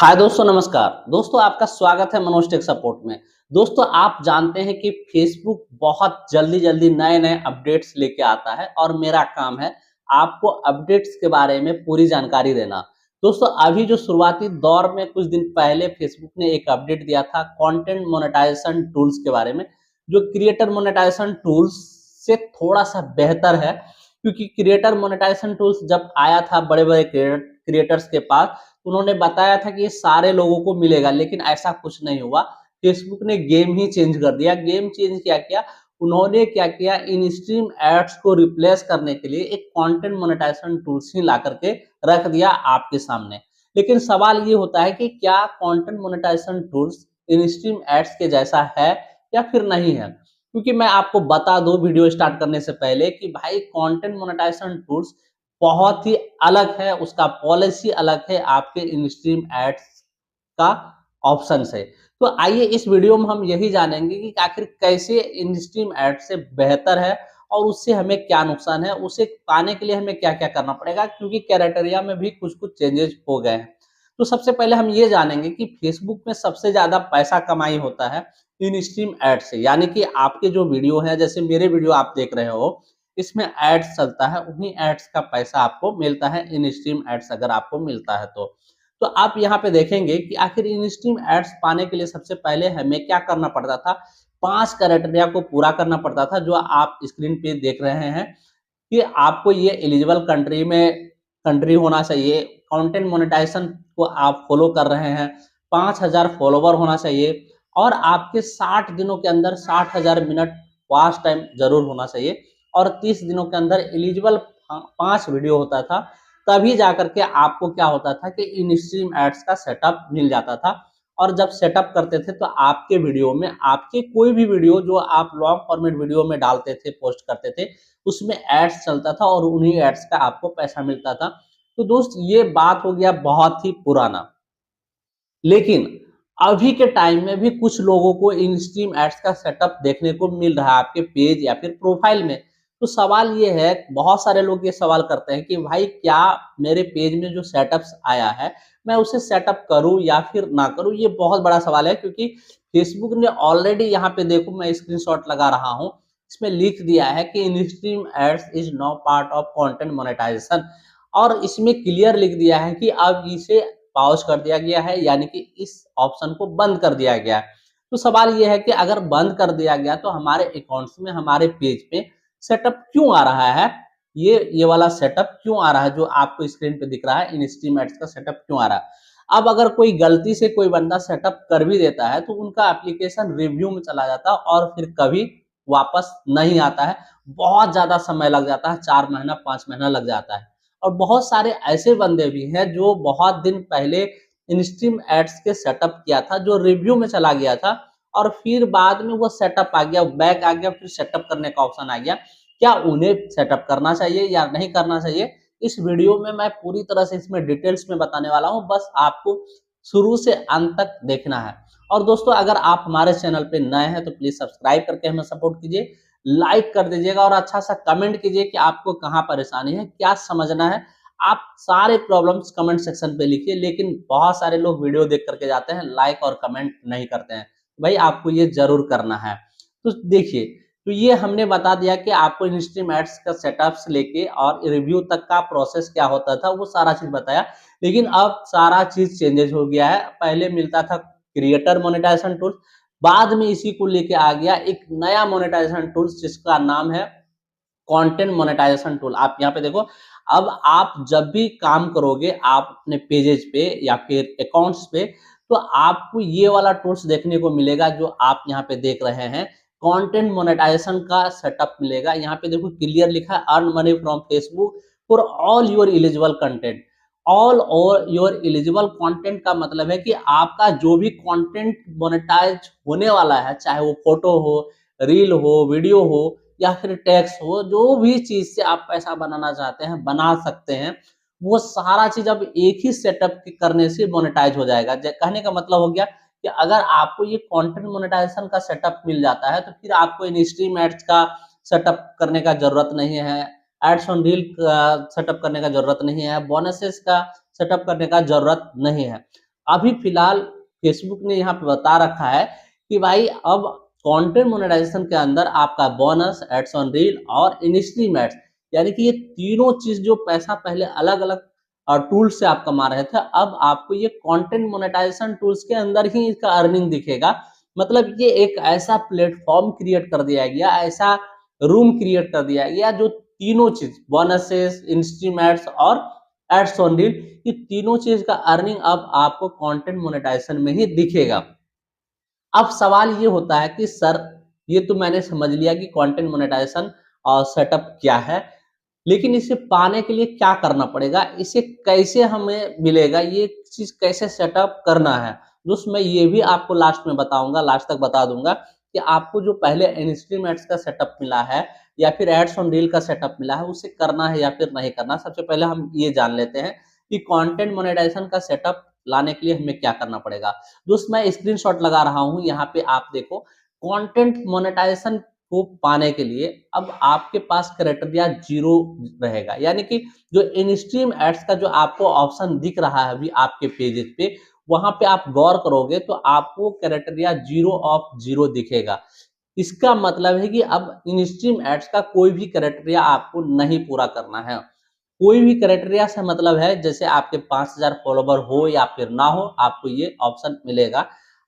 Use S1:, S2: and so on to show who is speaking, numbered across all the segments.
S1: हाय दोस्तों, नमस्कार दोस्तों। आपका स्वागत है मनोज टेक सपोर्ट में। दोस्तों, आप जानते हैं कि फेसबुक बहुत जल्दी जल्दी नए नए अपडेट्स लेके आता है और मेरा काम है आपको अपडेट्स के बारे में पूरी जानकारी देना। दोस्तों, अभी जो शुरुआती दौर में कुछ दिन पहले फेसबुक ने एक अपडेट दिया था कंटेंट मोनेटाइजेशन टूल्स के बारे में, जो क्रिएटर मोनेटाइजेशन टूल्स से थोड़ा सा बेहतर है। क्योंकि क्रिएटर मोनेटाइजेशन टूल्स जब आया था बड़े बड़े क्रिएटर्स के पास, उन्होंने बताया था कि ये सारे लोगों को मिलेगा, लेकिन ऐसा कुछ नहीं हुआ। फेसबुक ने गेम ही चेंज कर दिया। गेम चेंज क्या किया, उन्होंने क्या किया, इन स्ट्रीम एड्स को रिप्लेस करने के लिए एक कंटेंट मोनेटाइजेशन टूल्स ही ला करके रख दिया आपके सामने। लेकिन सवाल ये होता है कि क्या content monetization tools in stream ads के जैसा है या फिर नहीं है। क्योंकि मैं आपको बता दूं वीडियो स्टार्ट करने से पहले कि भाई कंटेंट मोनेटाइजेशन टूल्स बहुत ही अलग है, उसका पॉलिसी अलग है आपके इन स्ट्रीम एड्स का ऑप्शन से। तो आइए इस वीडियो में हम यही जानेंगे कि आखिर कैसे इन स्ट्रीम एड से बेहतर है और उससे हमें क्या नुकसान है, उसे पाने के लिए हमें क्या क्या करना पड़ेगा, क्योंकि क्राइटेरिया में भी कुछ कुछ चेंजेस हो गए हैं। तो सबसे पहले हम ये जानेंगे कि फेसबुक में सबसे ज्यादा पैसा कमाई होता है इन स्ट्रीम एड से। यानी कि आपके जो वीडियो है, जैसे मेरे वीडियो आप देख रहे हो, इसमें एड्स चलता है, उन्हीं एड्स का पैसा आपको मिलता है। इन स्ट्रीम एड्स अगर आपको मिलता है तो आप यहाँ पे देखेंगे कि आखिर इन स्ट्रीम एड्स पाने के लिए सबसे पहले हमें क्या करना पड़ता था। 5 क्राइटेरिया को पूरा करना पड़ता था, जो आप स्क्रीन पे देख रहे हैं कि आपको ये एलिजिबल कंट्री होना चाहिए, कंटेंट मोनेटाइजेशन को आप फॉलो कर रहे हैं, 5000 फॉलोवर होना चाहिए और आपके 60 दिनों के अंदर 60,000 मिनट वॉच टाइम जरूर होना चाहिए और 30 दिनों के अंदर एलिजिबल 5 वीडियो होता था। तभी जाकर के आपको क्या होता था कि इन स्ट्रीम एड्स का सेटअप मिल जाता था। और जब सेटअप करते थे तो आपके वीडियो में, आपके कोई भी वीडियो जो आप लॉन्ग फॉर्मेट वीडियो में डालते थे, पोस्ट करते थे, उसमें एड्स चलता था और उन्हीं एड्स का आपको पैसा मिलता था। तो दोस्त, ये बात हो गया बहुत ही पुराना। लेकिन अभी के टाइम में भी कुछ लोगों को इन स्ट्रीम एड्स का सेटअप देखने को मिल रहा है आपके पेज या फिर प्रोफाइल में। तो सवाल ये है, बहुत सारे लोग ये सवाल करते हैं कि भाई क्या मेरे पेज में जो सेटअप्स आया है मैं उसे सेटअप करूं या फिर ना करूं। ये बहुत बड़ा सवाल है, क्योंकि फेसबुक ने ऑलरेडी, यहाँ पे देखो मैं स्क्रीनशॉट लगा रहा हूं, इसमें लिख दिया है कि in stream ads is no part of content monetization. और इसमें क्लियर लिख दिया है कि अब इसे पॉज कर दिया गया है, यानी कि इस ऑप्शन को बंद कर दिया गया है। तो सवाल ये है कि अगर बंद कर दिया गया तो हमारे अकाउंट्स में, हमारे पेज पे सेटअप क्यों आ रहा है, ये वाला सेटअप क्यों आ रहा है जो आपको स्क्रीन पे दिख रहा है, इन स्ट्रीम एड्स का सेटअप क्यों आ रहा है। अब अगर कोई गलती से कोई बंदा सेटअप कर भी देता है तो उनका एप्लीकेशन रिव्यू में चला जाता है और फिर कभी वापस नहीं आता है। बहुत ज्यादा समय लग जाता है, 4 महीना 5 महीना लग जाता है। और बहुत सारे ऐसे बंदे भी हैं जो बहुत दिन पहले इंस्ट्रीम एड्स के सेटअप किया था, जो रिव्यू में चला गया था और फिर बाद में वो सेटअप आ गया, बैक आ गया, फिर सेटअप करने का ऑप्शन आ गया। क्या उन्हें सेटअप करना चाहिए या नहीं करना चाहिए, इस वीडियो में मैं पूरी तरह से इसमें डिटेल्स में बताने वाला हूं। बस आपको शुरू से अंत तक देखना है। और दोस्तों, अगर आप हमारे चैनल पे नए हैं तो प्लीज सब्सक्राइब करके हमें सपोर्ट कीजिए, लाइक कर दीजिएगा और अच्छा सा कमेंट कीजिए कि आपको कहाँ परेशानी है, क्या समझना है। आप सारे प्रॉब्लम्स कमेंट सेक्शन पे लिखिए, लेकिन बहुत सारे लोग वीडियो देख करके जाते हैं, लाइक और कमेंट नहीं करते हैं। भाई आपको ये जरूर करना है। तो देखिए, तो ये हमने बता दिया कि आपको इंस्ट्रीम एड्स का सेटअप से लेके और रिव्यू तक का प्रोसेस क्या होता था, वो सारा चीज बताया। लेकिन अब सारा चीज चेंजेस हो गया है। पहले मिलता था क्रिएटर मोनेटाइजेशन टूल, बाद में इसी को लेके आ गया एक नया मोनेटाइजेशन टूल्स जिसका नाम है कंटेंट मोनेटाइजेशन टूल। आप यहाँ पे देखो, अब आप जब भी काम करोगे आप अपने पेजेस पे या फिर अकाउंट्स पे, तो आपको ये वाला टूल्स देखने को मिलेगा जो आप यहाँ पे देख रहे हैं। कंटेंट मोनेटाइजेशन का सेटअप मिलेगा। यहाँ पे देखो क्लियर लिखा है, earn money from Facebook for all your eligible content. All और योर एलिजिबल कंटेंट का मतलब है कि आपका जो भी कंटेंट मोनेटाइज होने वाला है, चाहे वो फोटो हो, रील हो, वीडियो हो या फिर टैक्स हो, जो भी चीज से आप पैसा बनाना चाहते हैं बना सकते हैं। वो सारा चीज अब एक ही सेटअप करने से मोनेटाइज हो जाएगा। कहने का मतलब हो गया कि अगर आपको ये कंटेंट मोनेटाइजेशन का सेटअप मिल जाता है तो फिर आपको इन स्ट्रीम एड्स का सेटअप करने का जरूरत नहीं है, एड्स ऑन रील का सेटअप करने का जरूरत नहीं है, बोनसेस का सेटअप करने का जरूरत नहीं है। अभी फिलहाल फेसबुक ने यहाँ पे बता रखा है कि भाई अब कंटेंट मोनेटाइजेशन के अंदर आपका बोनस, एड्स ऑन रील और इन-स्ट्रीम एड्स, यानी कि ये तीनों चीज जो पैसा पहले अलग अलग टूल्स से आप कमा रहे थे, अब आपको ये कंटेंट मोनेटाइजेशन टूल्स के अंदर ही इसका अर्निंग दिखेगा। मतलब ये एक ऐसा प्लेटफॉर्म क्रिएट कर दिया गया, ऐसा रूम क्रिएट कर दिया गया जो तीनों चीज बोनसेस, इन-स्ट्रीम एड्स और एड्स ऑन रील, ये तीनों चीज का अर्निंग अब आपको कंटेंट मोनेटाइजेशन में ही दिखेगा। अब सवाल ये होता है कि सर, ये तो मैंने समझ लिया कि कंटेंट मोनेटाइजेशन सेटअप क्या है, लेकिन इसे पाने के लिए क्या करना पड़ेगा? इसे कैसे हमें मिलेगा? ये चीज़ कैसे सेटअप करना है? दोस्त मैं ये भी आपको लास्ट में बताऊँगा, लास्ट तक बता दूँगा कि आपको जो पहले इनस्ट्रीम एड्स का सेटअप मिला है या फिर एड्स ऑन रील का सेटअप मिला है, उसे करना है या फिर नहीं करना। सबसे पहले हम ये जान लेते हैं कि कंटेंट मोनेटाइजेशन का सेटअप लाने के लिए हमें क्या करना पड़ेगा। दोस्त मैं स्क्रीनशॉट लगा रहा हूँ, यहाँ पे आप देखो। कंटेंट मोनेटाइजेशन को पाने के लिए अब आपके पास क्राइटेरिया 0 रहेगा, यानी कि जो इन स्ट्रीम एड्स का जो आपको ऑप्शन दिख रहा है अभी आपके पेजेस पे, वहां पे आप गौर करोगे तो आपको क्राइटेरिया 0 ऑफ 0 दिखेगा। इसका मतलब है कि अब इन स्ट्रीम एड्स का कोई भी क्राइटेरिया आपको नहीं पूरा करना है। कोई भी क्राइटेरिया से मतलब है जैसे आपके 5000 फॉलोवर हो या फिर ना हो, आपको ये ऑप्शन मिलेगा।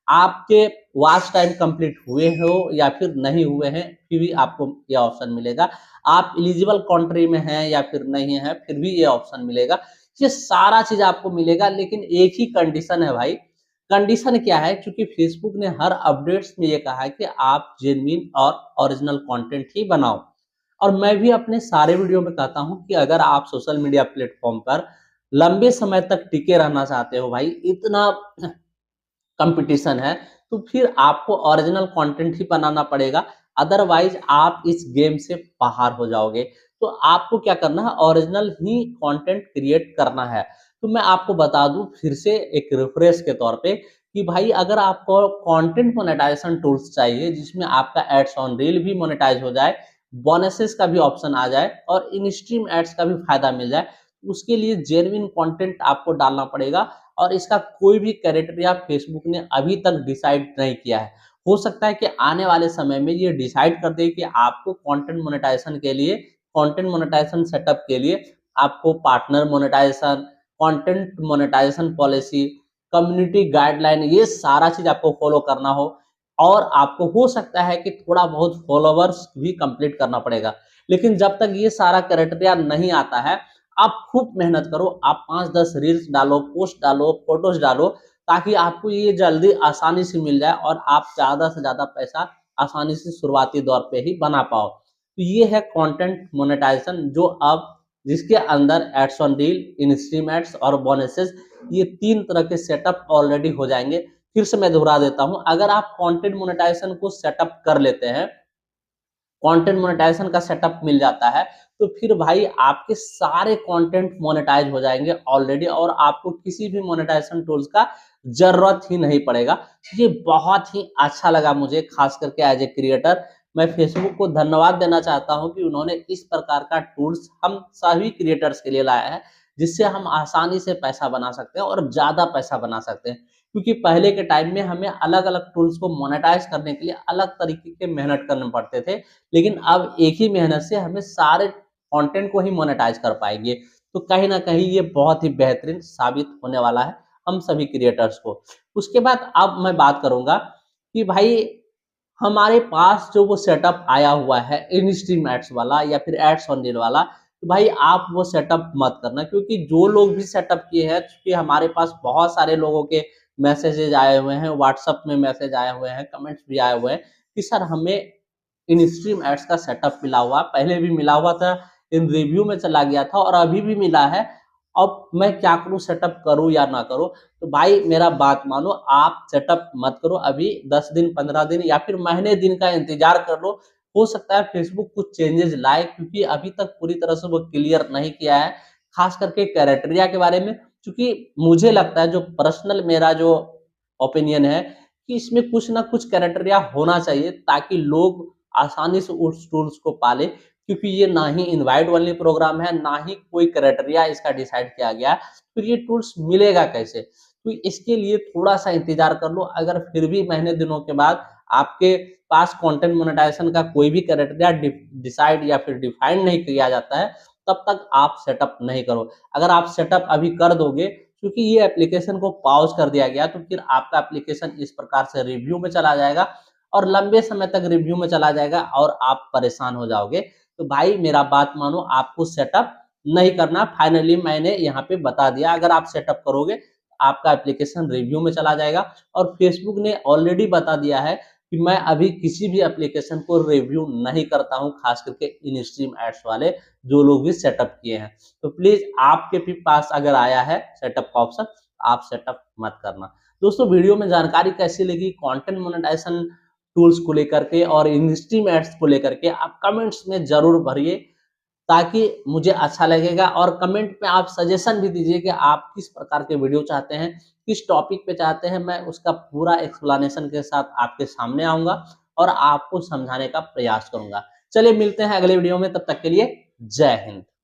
S1: आपके वॉच टाइम कंप्लीट हुए हो या फिर नहीं हुए हैं, फिर भी आपको ये ऑप्शन मिलेगा। आप एलिजिबल कंट्री में हैं या फिर नहीं है, फिर भी ये ऑप्शन मिलेगा। ये सारा चीज आपको मिलेगा, लेकिन एक ही कंडीशन है भाई। कंडीशन क्या है? क्योंकि फेसबुक ने हर अपडेट्स में ये कहा है कि आप जेन्युइन और ओरिजिनल कंटेंट ही बनाओ। और मैं भी अपने सारे वीडियो में कहता हूं कि अगर आप सोशल मीडिया प्लेटफॉर्म पर लंबे समय तक टिके रहना चाहते हो भाई, इतना कंपटीशन है, तो फिर आपको ओरिजिनल कंटेंट ही बनाना पड़ेगा। अदरवाइज आप इस गेम से बाहर हो जाओगे। तो आपको क्या करना है? ओरिजिनल ही कंटेंट क्रिएट करना है। तो मैं आपको बता दूं फिर से एक रिफ्रेश के तौर पे कि भाई अगर आपको कंटेंट मोनेटाइजेशन टूल्स चाहिए जिसमें आपका एड्स ऑन रील भी मोनेटाइज हो जाए, बोनसेस का भी ऑप्शन आ जाए और इन स्ट्रीम एड्स का भी फायदा मिल जाए, उसके लिए जेन्युइन कंटेंट आपको डालना पड़ेगा। और इसका कोई भी क्राइटेरिया फेसबुक ने अभी तक डिसाइड नहीं किया है। हो सकता है कि आने वाले समय में ये डिसाइड कर दे कि आपको कंटेंट मोनेटाइजेशन सेटअप के लिए आपको partner monetization, content monetization policy, community guideline, ये सारा चीज आपको फॉलो करना हो। और आपको हो सकता है कि थोड़ा बहुत फॉलोवर्स भी कंप्लीट करना पड़ेगा। लेकिन जब तक ये सारा क्राइटेरिया नहीं आता है, आप खूब मेहनत करो, आप 5-10 रील्स डालो, पोस्ट डालो, फोटोज डालो, ताकि आपको ये जल्दी आसानी से मिल जाए और आप ज़्यादा से ज़्यादा पैसा आसानी से शुरुआती दौर पे ही बना पाओ। तो ये है कंटेंट मोनेटाइजेशन, जो अब जिसके अंदर ads on reel, in stream ads और बोनसेस, ये 3 तरह के सेटअप ऑलरेडी हो जाएंगे। फिर से मैं दोहरा देता हूँ, अगर आप कंटेंट मोनेटाइजेशन को सेटअप कर लेते हैं, कंटेंट मोनेटाइजेशन का सेटअप मिल जाता है, तो फिर भाई आपके सारे कंटेंट मोनेटाइज हो जाएंगे ऑलरेडी और आपको किसी भी मोनेटाइजेशन टूल्स का जरूरत ही नहीं पड़ेगा। ये बहुत ही अच्छा लगा मुझे, खास करके एज ए क्रिएटर। मैं फेसबुक को धन्यवाद देना चाहता हूं कि उन्होंने इस प्रकार का टूल्स हम सभी क्रिएटर्स के लिए लाया है, जिससे हम आसानी से पैसा बना सकते हैं और ज्यादा पैसा बना सकते हैं। क्योंकि पहले के टाइम में हमें अलग अलग टूल्स को मोनेटाइज करने के लिए अलग तरीके के मेहनत करने पड़ते थे, लेकिन अब एक ही मेहनत से हमें सारे कंटेंट को ही मोनेटाइज कर पाएंगे। तो कहीं ना कहीं ये बहुत ही बेहतरीन साबित होने वाला है हम सभी क्रिएटर्स को। उसके बाद अब मैं बात करूंगा कि भाई हमारे पास जो वो सेटअप आया हुआ है इन स्ट्रीम एड्स वाला या फिर एड्स ऑन रील वाला, तो भाई आप वो सेटअप मत करना, क्योंकि जो लोग भी सेटअप किए हैं, क्योंकि हमारे पास बहुत सारे लोगों के मैसेजेज आए हुए हैं, व्हाट्सएप में मैसेज आए हुए हैं, कमेंट्स भी आए हुए हैं कि सर हमें इन स्ट्रीम एड्स का सेटअप मिला हुआ, पहले भी मिला हुआ था, इन रिव्यू में चला गया था और अभी भी मिला है। अब मैं क्या करूं, सेटअप करूं या ना करूं? तो भाई मेरा बात मानो, आप सेटअप मत करो अभी। 10 दिन, 15 दिन या फिर महीने दिन का इंतजार कर लो। हो सकता है फेसबुक कुछ चेंजेस लाए, क्योंकि अभी तक पूरी तरह से वो क्लियर नहीं किया है, खास करके क्राइटेरिया के बारे में। क्योंकि मुझे लगता है, जो पर्सनल मेरा जो ओपिनियन है, कि इसमें कुछ ना कुछ क्राइटेरिया होना चाहिए ताकि लोग आसानी से उस टूल्स को पाले। क्योंकि ये ना ही इनवाइट ओनली प्रोग्राम है, ना ही कोई क्राइटेरिया इसका डिसाइड किया गया है, फिर ये टूल्स मिलेगा कैसे? तो इसके लिए थोड़ा-सा इंतज़ार कर लो। अगर फिर भी महीने दिनों के बाद आपके पास कंटेंट मोनेटाइजेशन का कोई भी क्राइटेरिया डिसाइड या फिर डिफाइन नहीं किया जाता है, तब तक आप सेटअप नहीं करो। अगर आप सेटअप अभी कर दोगे, क्योंकि ये एप्लीकेशन को पॉज़ कर दिया गया, तो फिर आपका एप्लीकेशन इस प्रकार से रिव्यू में चला जाएगा और लंबे समय तक रिव्यू में चला जाएगा और आप परेशान हो जाओगे। तो भाई मेरा बात मानो, आपको सेटअप नहीं करना। फाइनली मैंने यहाँ पे बता दिया, अगर आप सेटअप करोगे आपका एप्लीकेशन रिव्यू में चला जाएगा। और फेसबुक ने ऑलरेडी बता दिया है कि मैं अभी किसी भी एप्लीकेशन को रिव्यू नहीं करता हूँ, खास करके इन स्ट्रीम एड्स वाले जो लोग भी सेटअप किए हैं। तो प्लीज आपके भी पास अगर आया है सेटअप का ऑप्शन, आप सेटअप मत करना। दोस्तों वीडियो में जानकारी कैसी लगी कंटेंट मोनेटाइजेशन टूल्स को लेकर के और इन स्ट्रीम एड्स को लेकर के, आप कमेंट्स में जरूर भरिए ताकि मुझे अच्छा लगेगा। और कमेंट में आप सजेशन भी दीजिए कि आप किस प्रकार के वीडियो चाहते हैं, किस टॉपिक पे चाहते हैं। मैं उसका पूरा एक्सप्लेनेशन के साथ आपके सामने आऊँगा और आपको समझाने का प्रयास करूँगा। चलिए मिलते हैं अगले वीडियो में, तब तक के लिए जय हिंद।